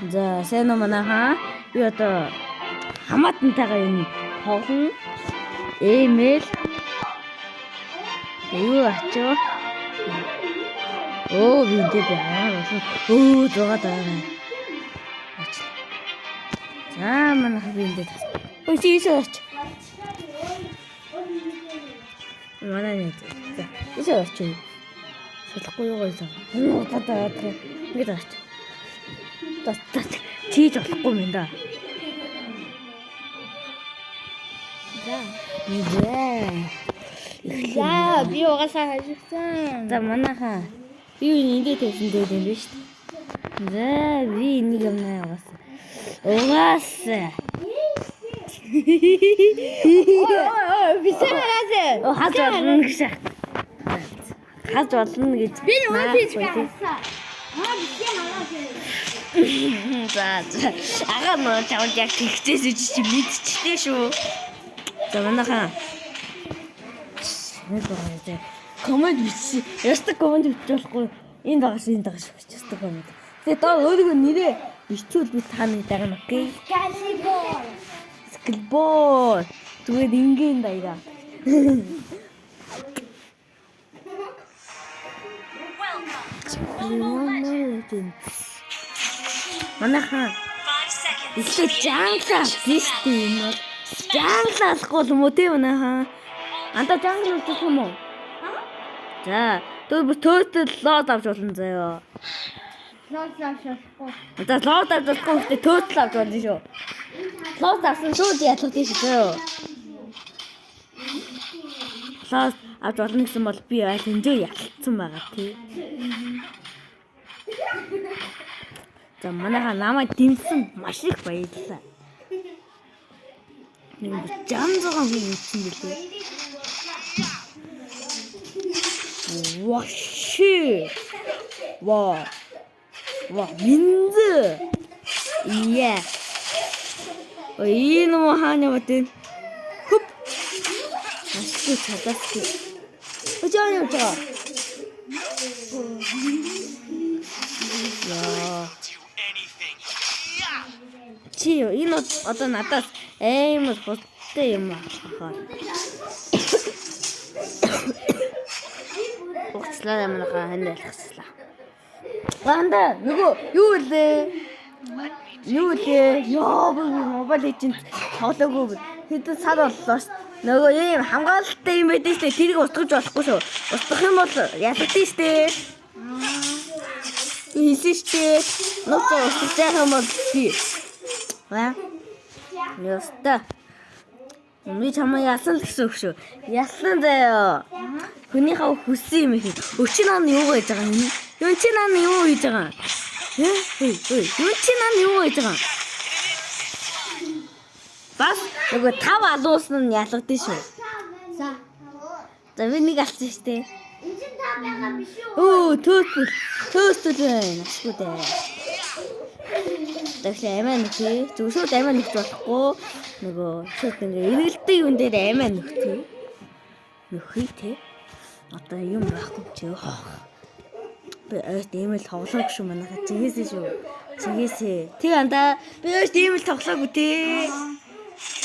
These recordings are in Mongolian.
За сайн уу манайхаа. Би одоо хамаатантайгаа энэ тоглоно. Эмэл. Юу ачаа? Оо би энэ байна. Оо зугаа дараа. За манайхаа би энэ тас. Ой тийшээч. Манай нэг. За тийшээч. Солихгүй юу гэсэн. Удаа ингэж аач. Тас тийж болохгүй юм да. За би угаасаа хажигсан. За манайхаа би эндээ тавьсан дээр юм биш үү? За би энийг юм угаасаа. Угаасаа. Ой бисэрээсээ. Хаж болно гэж. Хаж болно гэж. Би юу хийж байгаа. Бисээ хагаасаа. За ага мөн чамд яг тэгчээс чи мэдчихлээ шүү. За манайхаа комент бичсэн. Ястаг комент бичүүлэхгүй. Энэ дагаш бичсэн комент. Тэгээ доо өөрийгөө нэрээ бичүүл би тааны дараа нь окей. Скилбол. Зүгээр ингийн даяа. Манайхаа ихтэй жанглаа зистэй юм бол жанглаахгүй юм уу тийм манайхаа. Анда жангл үзэх юм уу? За төөтөл лоод авч болно заяа. Лоод авчихгүй. За лоод авчихгүй гэхдээ төөтөл авч болно шүү. Лоод авсан шүү ялгах тийм шүү заяа. Лоод авч болно гэсэн бол би айл энэ ялцсан байгаа тий. За манайхаа намайг дэмсэн маш их баярлалаа. Нэг жам зогоон хүн үтсэн гэлээ. Вообще. Вау. Минзэ. Яа. Ой, ну хаана мэтэн. Хуп. Ашгүй чадахгүй. Өчөө юм чаа. Яа. Чи энэ одоо надаас амар хуттай юм ахаа. Уцлаа манайхаа хандлахслаа. Ганда нөгөө юу лээ? Яа Mobile Legends тоглоогүй. Хэдэн сар боллоо ш. Нөгөө ийм хамгаалалттай юм байдэн штэ. Тэрийг устгаж болохгүй шүү. Устгах юм бол ялагдсан штэ. Ийсэн штэ. Нөгөө устгаж яах юм бол би. Яста. Би чамаа ялсан л гэсэн үг шүү. Ялсан заяа. Хүнийхээ хүссэн юм их. Өчигдөр наа юу гэж байгаа юм? Юу чи наа юу хийж байгаа? Юу чи наа юу хийж байгаа? Бас нөгөө 5 алуусан нь ялгадсан шүү. За би нэг алсан штэ. Энд чинь та байгаа биш үү? Оо төөстөл байна. Ашгүй дээ. Тэгэхээр амиа нөхөө. Зүгшүүд амиа нөхж болохгүй. Нөгөө шууд ингээ эргэлдэг юм дээр амиа нөхөө. Нөхөй те. Одоо юм байхгүй ч ёо. Би ойт имэйл тоглоог шүү манайхаа чигээсээ шүү. Чигээсээ. Тэг анда би ойт имэйл тоглоогүй те.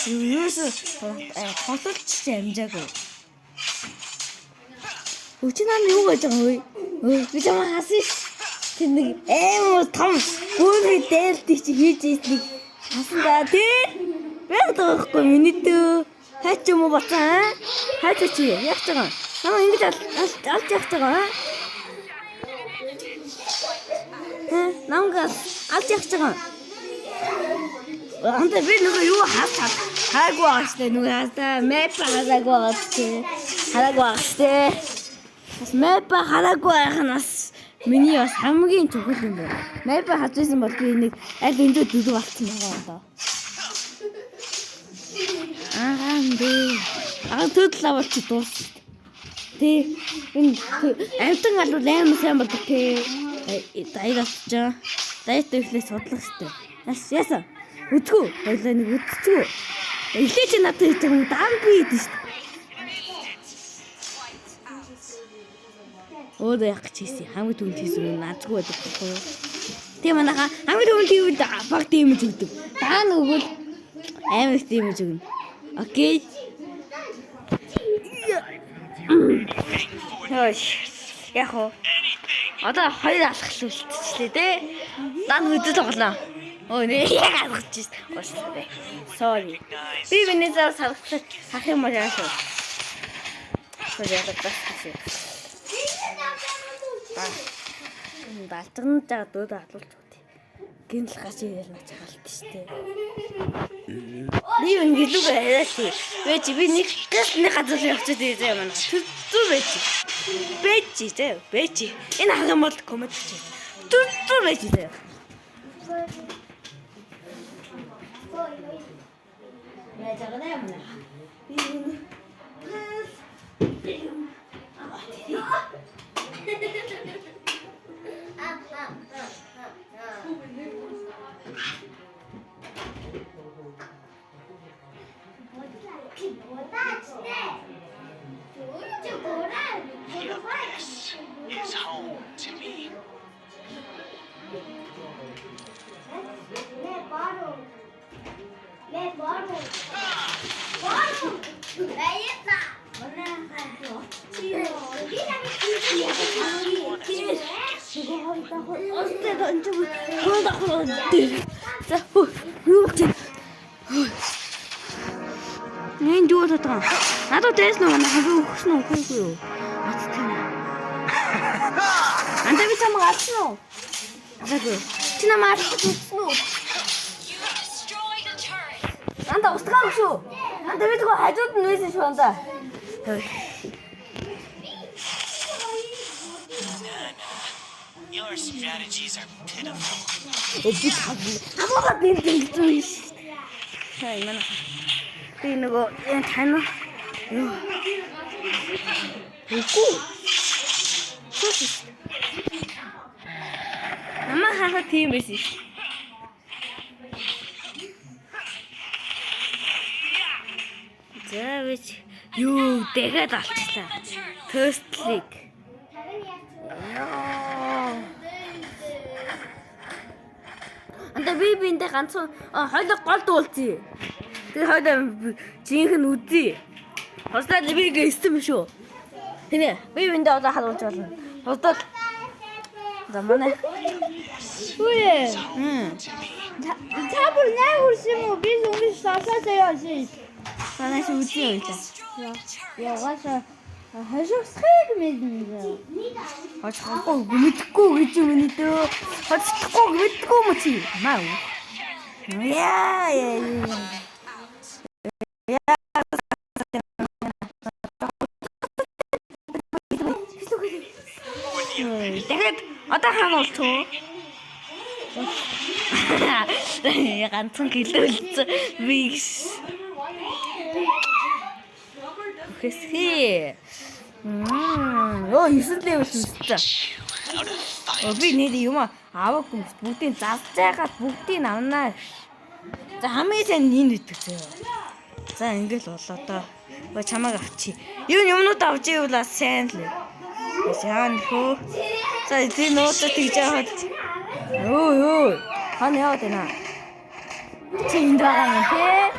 Юусе тоглолт чи амжаагүй. Өчигдөр юу гэж байгаа вэ? Би чамаа хасан ш. Тэр нэг амар том гүрий дээлтийг чи хийж ийснийг хасан да тий. Яг таахгүй миний дөө. Хаач юм уу бацаа? Хаач чи яг байгаа. Намаа ингэж алж явах байгаа. Намгаас алж явах байгаа. Анда би нөгөө юу хаадаг. Хаагүй байгаа штэ нөгөө хаастаа мэп хаадаг байгаа штэ. Хараагүй байгаа штэ. Бас мэп хараагүй байхнаас миний бас хамгийн чухал юм байна. Мэп хажижсэн бол би нэг аль энэ дөрөв болчихсон байгаа одоо. Төдөл авалч дуус. Тэ энэ амтан алуу амар сайн болдог тэ. Дайгаач. Дайт ихлэх судлах штэ. Яасан. Үтгүү. Хоёлаа нэг үтцүү. Эхлээ чи надад хийж байгаа юм даан би хийдэж штэ. Өөдөө яг чийсэн хамгийн түнд хийсэн юм наазгүй байдаг байхгүй юу? Тийм манайха хамгийн өмнө тийм баг дэмэж өгдөг. Дараа нь өгвөл амар их дэмэж өгнө. Окей. Хөөш. Яг уу. Одоо хоёр алхахлуулчихлээ те. Наад үдэл тоглоо. Өө нэ яг алгаж байна. Sorry. Би миний зав салгах хах юм аа шүү. Хөөе батгах. Балтганд жаа дууд алуулж өгдөө. Гинэл гаш ийл наач хаалт штэ. Би ингэдэг яриач. Би нэг газар явчихад байгаа юм аа. Түр байж. Бэжи зэ. Бэжи. Энэ хагам бол коммент чи. Түр байж зэ. Я жаганаа юм аа. Is home to me. Нэн дүүт таа. Надад дэс нөө хавь өгсөн үү үгүй юу? Аттай. Анда би чамд алсан уу? Агүй. Чи намайг алсан уу? Анда устгах шүү. Анда би тэгвэл хажууд нь нээсэн шүү анда. Your strategies are pitiful. Хамаагаад нэрдэг юм шүү. Хай манай. Би нөгөө энэ тань юу? Үгүй. Мама хахад тийм байсан. Зэвэж юу дэгээд алчлаа. Тестлиг. Анда би биндээ ганцхан хойлог гол дуулцъя. Тэр хойлоо жинхэнэ үзье. Хослоо би гээсэн юм шүү. Тэнэ би биндээ одоо халуулж болно. Хослоо за манай. Үе. Та бүр наа хүрсэн юм уу? Би зүгээр сасаасаа яасан. Манай шүү үзье үү. Ягаасаа хашигсхийг мэднэ. Хачахгүй мэдхгүй гэж юм нэ. Хачахгүй мэдхгүй юм чи. Маа. Яа. Тэгэхэд одоо хаана болчихоо? Ганцхан гэлүүлсэн би. Хэсхий. Оо 9 левел үстэй. Би нэг юм аваагүй бүгдийг зарж байгаад бүгдийг авнаа. За хамгийн сайн энэ ütгэх зөө. За ингээл болоо доо. Өө чамааг авчи. Юмнууд авч ивэл сайн л. Яан хөө. За энэ нууцад тэгж яваад. Өө. Хана яваад байна. Чи энд байгаа юм те.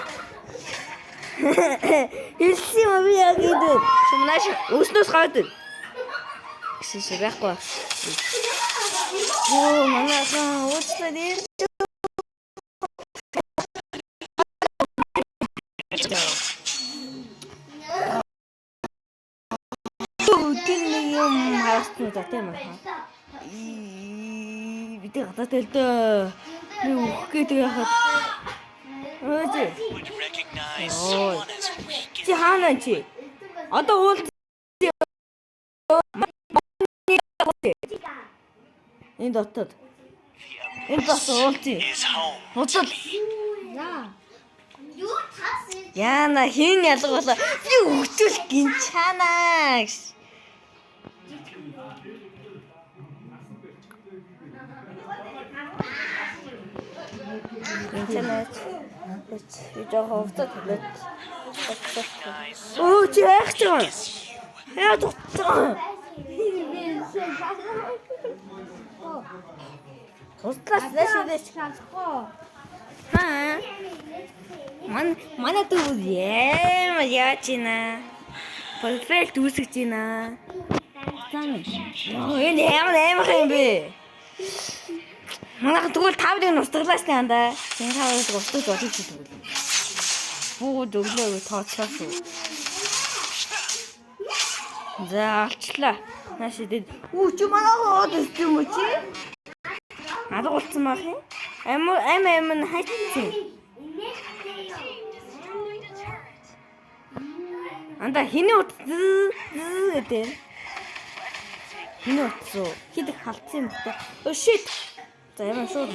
Илси мави яг идэв. Чамнаш өснөөс гайд. Гişи байхгүй. Оо манайхан уучлаа дээр. Тин юм харахгүй за тийм аа. Бид гадаад хэлдэ. Би өөх гэдэг яхад. Өөжи. Чи хаана чи? Одоо уул энэ дотор. Энэ дотор уулзъя. Худал. Юу тасаа? Яна хин ялга болоо. Би өгчүүл гинчаанаа гэж. Интернет. Би жоохон хөвцөд. Оо чи яах вэ? Яа дуцсан. Ууслаас дэшүүдэж. Шалахгүй. Аа. Манай дүү яа яач ийна. Perfect үүсгэж ийна. Энэ ямар юм бэ? Манайх тэгвэл 5 дэх устгалаас нь андаа. Энэ 5 дэх устгаж бодож тэгвэл. Бууд өглөө тооцлоо шүү. За алчлаа. Нааш идэв. Үу чи манайхаа одос юм уу чи? Надад болцсон байх юм. Ам нь хайцсан. Анда хиний утсан гэдэг. Хиний утсан. Хидэх халдсан юм бэ? Оо shit. За ямар шууд.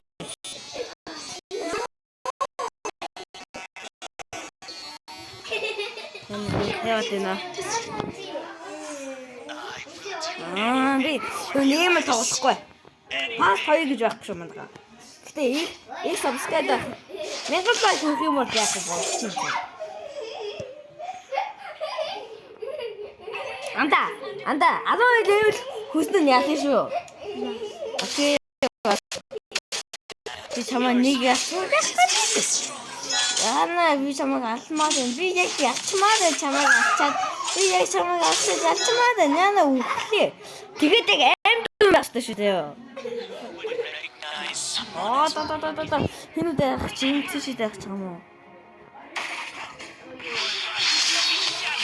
Яа тэна. Би нэм тоглохгүй. Пас 2 гэж байхгүй шүү мандаа. Гэтэ их subscribe 1000 лайк өгөх юм бол яах вэ? Анда 12 level хүснэ нь яах юм шүү. Окей. Би чамаа нэг яах. Яна би чамайг алчмаар байна. Би яг ялчмаар чамайг алчаад. Би яг чамайг алчаад ялчмаар яна үхлээ. Тэгээд яг аим дүү баста шүү дээ. Аа та. Хинүүд яах чинь чи яах ч юм уу?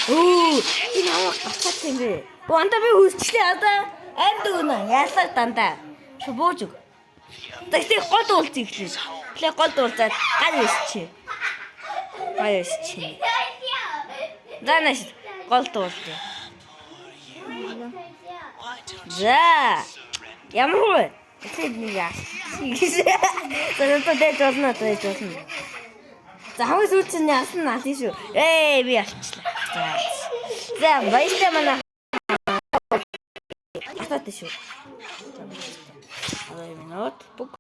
Оо, энэ аваа гацаад юм бэ. Оо анда би хүсчлээ одоо аим дүү нэ яалаа дандаа. Бууж өг. Тэгтээ гол уулзъя гэхлээ. Тэгээ гол уулзаад гал өсчээ. Баясчи. Данаш гол уулзъя. За. Ямар вэ? Тэгээд нэг яа. Тэрэтэ дэжболно. За хамгийн сүүлд нь яасан наа тийш үү? Би ялчлаа. За баяртай манай. Атат шүү. 2 минут.